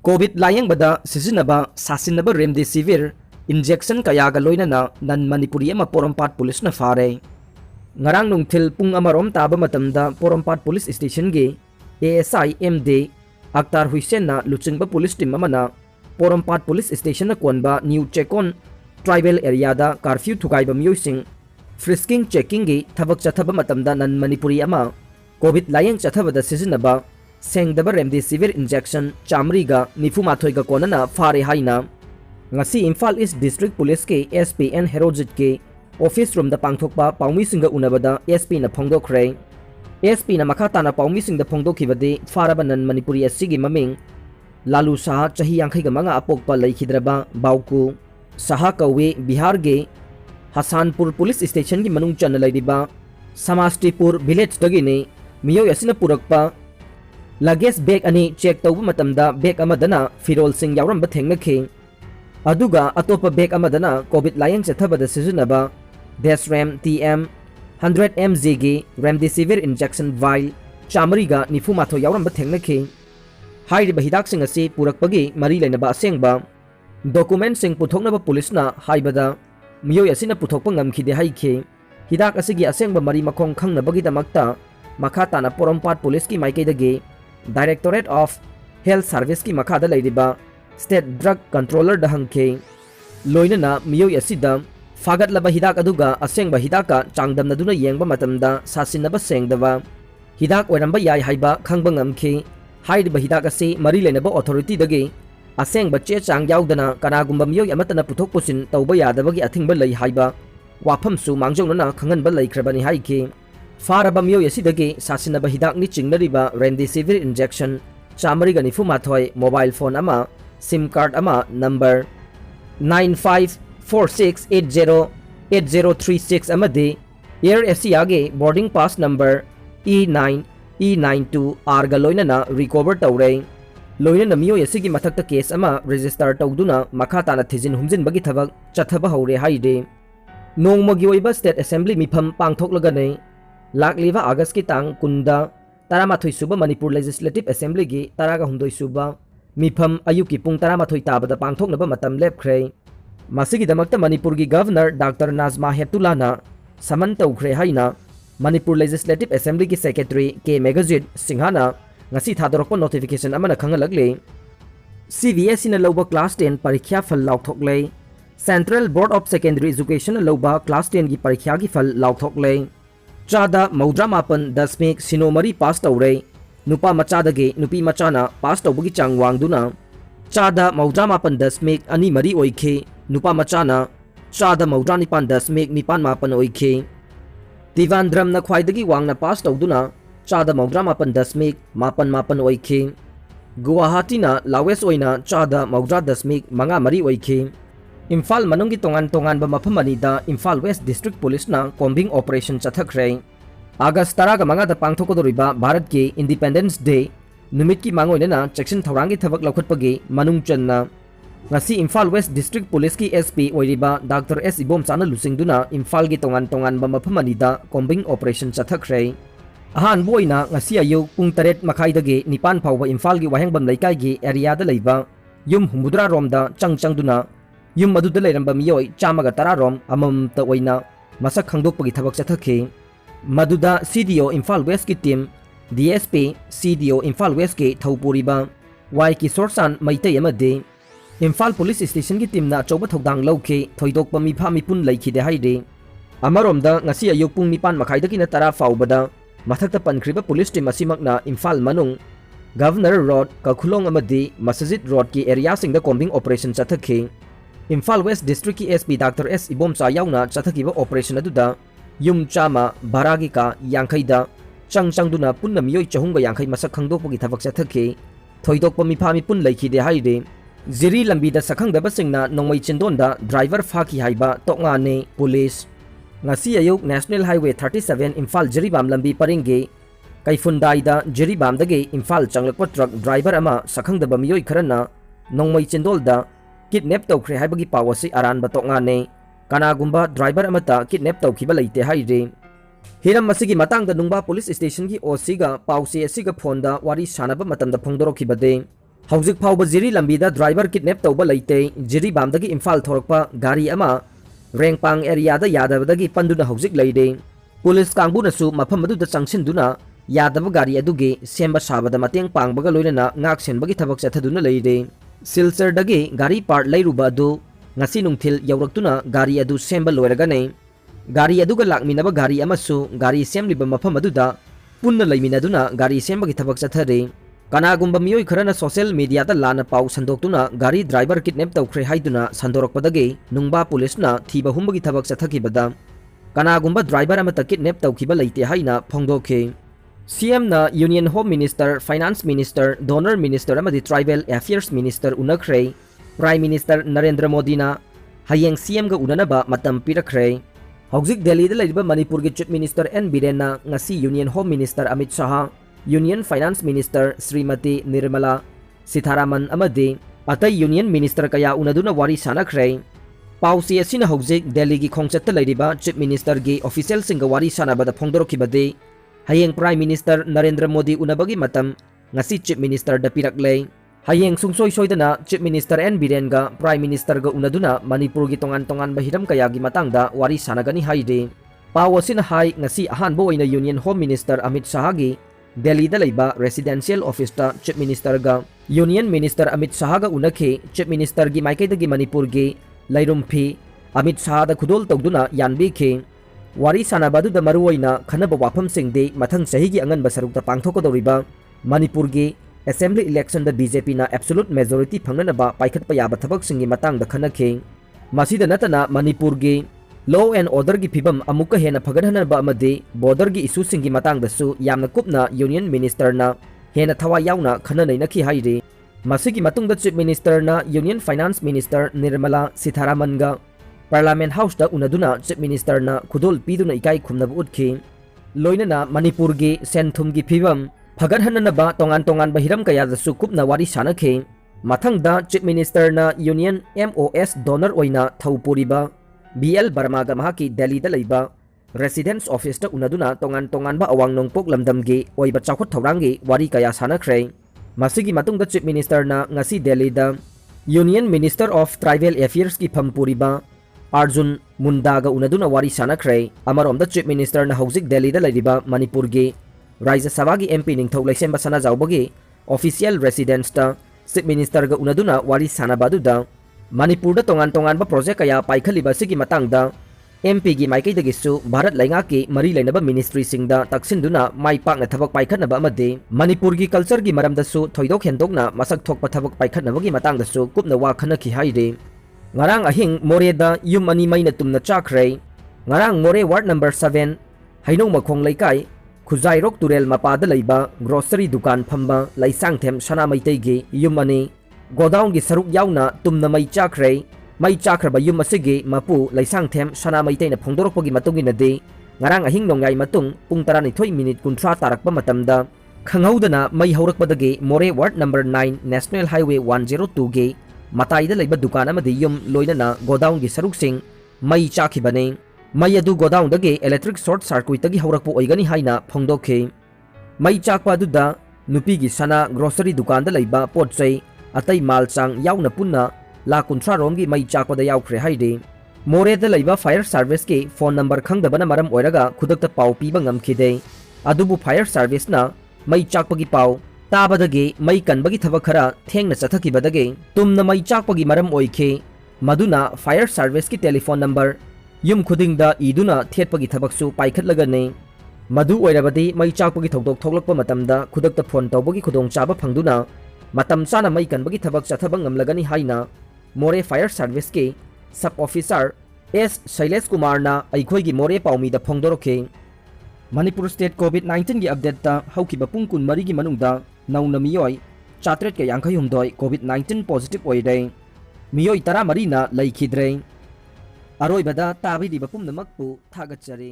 COVID layang bada sisinaba sasinaba remdesivir injection kayaga loinana nan Manipuri ama Porompat Police na fare. Ngarang nungthil pung amarom taba matamda Porompat Police Station ge ASI MD Akhtar Hussein na luchingba police team amana Porompat Police Station na kwanba New Chekon tribal area da curfew thukaiba miyosing frisking checking ge thabak chathaba matamda nan Manipuri ama COVID layang chathabada sisinaba Sengdaba remdesivir injection chamriga Mipham athoiga konana fare haina ngasi Imphal East District Police ke SPN Herojit ke office room da pangthokpa paumi singa unabada SP na phongdokre SP na makata na paumi singda phongdokhibade farabanan Manipuri asigi maming Lalu Saha chahi yankhai ga manga apokpa laikhidraba bauku Saha kawe Bihar ge Hasanpur Police Station gi manung chana laidiba Samastipur village dagine miyo yasina purakpa Luggage bag ani check tauba matamda bag amadana Firol Singh yauramba thengnakhe aduga atopa bag amadana COVID layang chathabada sizinaba Desram TM 100 mg remdesivir injection vial chamriga Mipham atho yauramba thengnakhe hairiba hidak sing asi purakpagi mari lainaba asengba document sing puthoknaba police na haibada miyo yasina puthokpa ngamkhide haikhe hidak asigi asengba mari makhong khangnabagi damakta makata na Porompat Police ki maikaidage Directorate of Health Service ki makada lairiba State Drug Controller da hangke loinana miyoy asida fagatlaba hidak aduga asengba hidaka changdamna duna yengba matamda sasinaba sengdaba hidak oiramba yai haiba khangba ngamke hairiba hidak ase mari lenaba authority dage asengba che chang yaudana kanagumba miyoy amatana puthok pusin tauba yadabagi athingba lai haiba wafamsu mangjongnana khanganba laikhrabani haike Faraba miyoy asidage sasinaba hidak ni chingnariba remdesivir injection chamriga Mipham athoi mobile phone ama SIM card ama number 9546808036 amade Air Asia ge boarding pass number E9 E92 arga loinana recover tawre loinana miyoy asigi mathakta case ama register tawduna makhata na thijin humjin bagi thabak chathaba haure haide Nongmagi Oiba State Assembly Mipham Pangthoklagani Lakliva August ki tang kunda taramathoi suba Manipur Legislative Assembly gi taraga hundoi suba Mipham ayuki pung taramathoi tabada pangthoknaba matam lepkhre masigi damakta Manipur gi Governor Dr. Nazma Heptulana saman tawkhre haina Manipur Legislative Assembly gi Secretary K Megazid Singhana ngasi thadorokpa notification amana khangalagle CBSE na loba class 10 parikya phal laukthokle Central Board of Secondary Education na loba class 10 gi parikya gi phal laukthokle Chada Maudra Mapan Dasmik Sinomari pass tawre Nupa Machadage Nupi Machana pass tawbagi chang wangduna Chada Maudra Mapan Dasmik Ani Mari oike Nupa Machana Chada Maudra Nipan Dasmik Nipan Mapan oike Tivandram na khwaidagi wangna pass tawduna Chada Maudra Mapan Dasmik Mapan oike Guwahati na lawes oina Chada Maudra Dasmik Manga Mari oike Imphal manunggi tongan ba maphamanida Imphal West District Police na combing operation chathakre August taraga manga da pangthokodoriba Bharat ki Independence Day numit ki mangoina section thorangi thabak laukhatpagi manung channa ngasi Imphal West District Police ki SP oiriba Dr. S Ibom chana lusingduna Imphal gi tongan ba maphamanida combing operation chathakre ahan boina ngasi ayu pung 8 makhaidagi nipan phawba Imphal gi wahengbam laikai gi area da leiba yum humudra romda changduna Yum maduda lairamba miyoy chamaga tararom amamta oina masak khangdokpagi thabak chathakhe maduda CDO Imphal West ki team DSP CDO Imphal West ke thaupuriba Y ki sorsan maitei amade Imphal Police Station ki team na choba thodang lauke thoidokpa Mipham mipun laikhide haide amaromda ngasi ayok pung 9 makhaida ki na tara faubada mathakta pankriba police team asimakna Imphal manung Governor Road Kakhulong amade Masjid Road ki area singda combing operation chathakhe Imphal West District ki SP Dr. S Ibom cha yauna chathakiba operation aduda yum chama baragi ka yangkhaida changduna punna miyoy chahunga yangkhai masak khangdokpagi thabak chathakhe thoidokpa Mipham pun laikhide haide jiri lambi da sakhangdaba singna nongmai chindonda driver phaki haiba tokngane police ngasi ayuk National Highway 37 Imphal Jiribam lambi paringe kaifundai da Jiribam dage Imphal changlakpa truck driver ama sakhangdaba miyoy kharana nongmai chindolda kidnap tawkhre haibagi pawasi aranba tokngane kanagumba driver amata kidnap tawkhiba leite haire hiram masigi matangda nungba police station ki OC ga pawsi asiga phonda wari sanaba matamda phongdorokhibade हौजिक फाउबा जिरी लंबीदा driver kidnap तौबा लेते जिरी बामदगी इम्फाल थोरकपा गाड़ी अमा रेंगपांग एरियादा यादबदगी पंदुना हौजिक लेदे police कांगबुनसु मफम अदुदा चंगसिनदुना Yadav गाड़ी अदुगे सेंबा साबदा मतेंग पांगबगा लोइनना ngak senbagi thebak chathaduna leide सिलचरदगी गाड़ी पार्ट लेरुबा अदु ngasi nungthil yawraktuna गाड़ी अदु सेंबा लोइरगने गाड़ी अदुगा लाकमिनबा गाड़ी अमसु गाड़ी सेमलिबा मफम अदुदा पुन्ना लेमिनदुना गाड़ी सेंबगी थबक चथरे कनागुंबा मियोय खरना सोशल मीडिया ता लाना पाउ संदोक्तुना गाड़ी ड्राइवर किडनैप तौख्रे हाइदुना संदोरकपदगे नुंगबा पुलिसना थीबा हुंबगी थबक चथखिबदा कनागुंबा ड्राइवर अमता किडनैप तौखिबा लेते हाइना फोंदोखे सीएम ना union home minister finance minister DONER minister अमदी ट्राइबल अफेयर्स मिनिस्टर उनखरे प्राइम मिनिस्टर नरेंद्र मोदी ना हयेंग सीएम गा उननबा मतम पिरखरे हौजिक दिल्ली दा लेरिबा मणिपुर गे चीफ मिनिस्टर एन बीरेन ना ngasi union home minister Amit Shah union finance minister Shrimati Nirmala Sitharaman अमदी अतै यूनियन मिनिस्टर कया उनदुना वारी सानखरे पाउसी असिना हौजिक दिल्ली गी खोंगचत लेरिबा चीफ मिनिस्टर गे ऑफिशियल सिंगा वारी सानाबदा फोंदोरखिबदे हयेंग प्राइम मिनिस्टर नरेंद्र मोदी उनबगी मतम ngasi चीफ मिनिस्टर दा पिरकले हयेंग सुंगसोय सोयदना चीफ मिनिस्टर एन बीरेन गा प्राइम मिनिस्टर गा उनदुना मणिपुर गी तोंगान तोंगान बहिरम कया गी मतंगदा वारी सानागनी हाइदे पाव असिना हाई ngasi अहानबो ओइना union home minister Amit Shah गी दिल्ली दा लेबा रेसिडेंशियल ऑफिस ता चीफ मिनिस्टर गा यूनियन मिनिस्टर अमित शाह गा उनखे चीफ मिनिस्टर गी माइकैदगी मणिपुर गी लैरुमफी अमित शाह दा खुदोल तौदुना यानबीखे वारी सानाबादुदा मरुओइना खनबा वाफम सिंगदे मथंग सही की अंगन बसरुकता पांगथोकदौरिबा मणिपुर गी असेंबली इलेक्शन दा बीजेपी ना एब्सोल्यूट मेजॉरिटी फंगनबा पाइखतपा याबा थबक सिंगी मतंग दा खनखे मसीदा नतना मणिपुर गी लॉ एंड ऑर्डर की फिबम अमुक हेना फगनहनबा अमदे बॉर्डर की इशू सिंगी मतंग दसु यामना कुपना यूनियन मिनिस्टर ना हेना थवा यावना खननैनखि हाइरे मसीगी मतुंग दा चीफ मिनिस्टर ना union finance minister Nirmala Sitharaman गा पार्लियामेंट हाउस दा उनदुना चीफ मिनिस्टर ना खुदोल पीदुना इकाई खुमनब उठखि लोइनना मणिपुर गी सेंथुम गी फिबम फगनहननबा तोंगान तोंगान बहिरम कया दसु कुपना वारी सानखे मथंग दा चीफ मिनिस्टर ना यूनियन एमओएस डोनर ओइना थौपुरिबा बीएल वर्मा गा महाकी दिल्ली दा लेबा रेसिडेंस ऑफिस दा उनदुना तोंगान तोंगान बा अवांग नोंगपोक लमदम गी ओइबा चाखोट थौरांगी वारी कया सानखरे मसीगी मतुंग दा चीफ मिनिस्टर ना ngasi दिल्ली दा union minister of tribal affairs की फमपुरिबा अर्जुन मुंडागा उनदुना वारी सानखरे अमरोम द चीफ मिनिस्टर ना हौजिक दिल्ली दा लेरिबा मणिपुर गे राज्य सभा की एमपी निंगथौ लैसेंबा सना जाउबगे ऑफिशियल रेसिडेंस ता चीफ मिनिस्टर गा उनदुना वारी सानाबादुदा मणिपुर दा तोंगान तोंगान बा प्रोजेक्ट कया पाइखलिबा सिगी मतंगदा एमपी गी माइकैदगिसु भारत लैंगा की मरी लेनबा मिनिस्ट्री सिंगदा तक्सिनदुना माइ पाकना थबक पाइखनबा अमदे मणिपुर की कल्चर की मरमदसु थोइदोक हेंदोकना मसक थोकपा थबक पाइखनबगी मतंगदसु कुपना वा खनखि हाइरे ngarang ahing moreda yum ani maina tumna chakre ngarang more ward number 7 hainong makhong laikai khuzai rok turel mapada leiba grocery dukan phamba laisang them sana maitai ge yum ani godown gi saruk yauna tumna mai chakre ba yum asige mapu laisang them sana maitai na phongdorokpagi matungi na de ngarang ahing nongai matung pung 12 minute kunthra tarakpa matamda khanghaudana mai haurakpadage more ward number 9 national highway 102 ge मताइदा लेबा दुकान अमदि yum लोइनना godown की सरुकसिंग मई चाखिबने मई अदु godown दगे electric short circuit तगी हौरकपो ओइगनी हाइना फोंदोखे मई चाकपा अदुदा नुपी की सना grocery दुकान दा लेबा पोटचै अतै मालचांग याउना पुन्ना ला कुंथ्रा रोम की मई चाकपा दा याउख्रे हाइदे मोरे दा लेबा फायर सर्विस के फोन नंबर खंगदबना मरम ओइरगा खुदकता पाउ पीबा ngamkhide अदुबु फायर सर्विस ना मई चाकपगी पाउ ताबदगे मई कनबगी थबक खरा थेंगना चथखिबदगे तुमना मई चाकपगी मरम ओइखे मदुना फायर सर्विस की टेलीफोन नंबर युम खुदिंगदा इदुना थेटपगी थबकसु पाइखतलगने मदु ओइरबदी मई चाकपगी थौदोक थोकलकपा मतमदा खुदकता फोन तौबगी खुदोंग चाबा फंगदुना मतम चाना मई कनबगी थबक चथबंग ngamlagani हाइना मोरे फायर सर्विस के सब ऑफिसर एस शैलेश कुमार ना अइखोइगी मोरे पाउमीदा फोंदोरखे मणिपुर स्टेट कोविड-19 की अपडेट ता हौकिबा पुंग 13 की मनुंगदा नौना मियोय 482 कोविड-19 पॉजिटिव ओइरे मियोय 13 ना लैखिद्रे अरोइबदा ताबिदिबा पुमनमकपु थागतचरे।